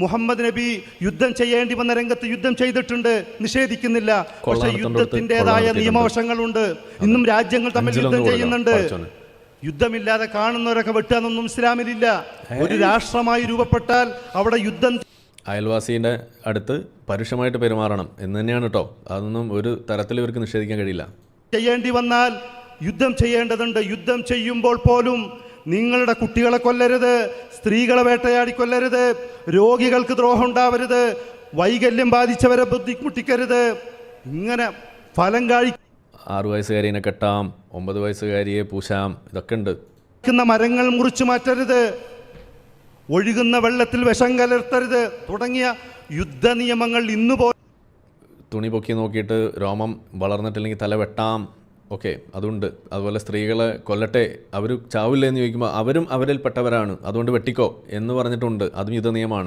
മുഹമ്മദ് നബി യുദ്ധം ചെയ്യേണ്ടി വന്ന രംഗത്ത് യുദ്ധം ചെയ്തിട്ടുണ്ട്, നിഷേധിക്കുന്നില്ല. പക്ഷെ യുദ്ധത്തിൻ്റെതായ നിയമവശങ്ങളുണ്ട്. ഇന്നും രാജ്യങ്ങൾ തമ്മിൽ യുദ്ധം ചെയ്യുന്നുണ്ട്. യുദ്ധമില്ലാതെ കാണുന്നവരൊക്കെ വെട്ടുകയെന്നൊന്നും ഇസ്ലാമിലില്ല. ഒരു രാഷ്ട്രമായി രൂപപ്പെട്ടാൽ അവിടെ യുദ്ധം, അയൽവാസീൻ്റെ അടുത്ത് പരുഷമായിട്ട് പെരുമാറണം എന്ന് തന്നെയാണ് കേട്ടോ. അതൊന്നും ഒരു തരത്തിൽ ഇവർക്ക് നിഷേധിക്കാൻ കഴിയില്ല. ചെയ്യേണ്ടി വന്നാൽ യുദ്ധം ചെയ്യേണ്ടതുണ്ട്. യുദ്ധം ചെയ്യുമ്പോൾ പോലും നിങ്ങളുടെ കുട്ടികളെ കൊല്ലരുത്, സ്ത്രീകളെ വേട്ടയാടി കൊല്ലരുത്, രോഗികൾക്ക് ദ്രോഹം ഉണ്ടാവരുത്, വൈകല്യം ബാധിച്ചവരെ ബുദ്ധിമുട്ടിക്കരുത്. ഇങ്ങനെ ഫലം 6 വയസ്സുകാരിനെ കെട്ടാം, 9 വയസ്സുകാരിയെ പൂശാം, ഇതൊക്കെ ഉണ്ട്. മരങ്ങൾ മുറിച്ചു മാറ്റരുത്, ഒഴുകുന്ന വെള്ളത്തിൽ വിഷം കലർത്തരുത് തുടങ്ങിയ യുദ്ധ നിയമങ്ങൾ ഇന്നുപോലെ. തുണി പൊക്കി നോക്കിയിട്ട് രോമം വളർന്നിട്ടില്ലെങ്കിൽ തല വെട്ടാം, ഓക്കെ, അതുണ്ട്. അതുപോലെ സ്ത്രീകളെ കൊല്ലട്ടെ, അവർ ചാവില്ല എന്ന് ചോദിക്കുമ്പോൾ അവരും അവരിൽ പെട്ടവരാണ്, അതുകൊണ്ട് വെട്ടിക്കോ എന്ന് പറഞ്ഞിട്ടുണ്ട്. അതും യുദ്ധ നിയമമാണ്.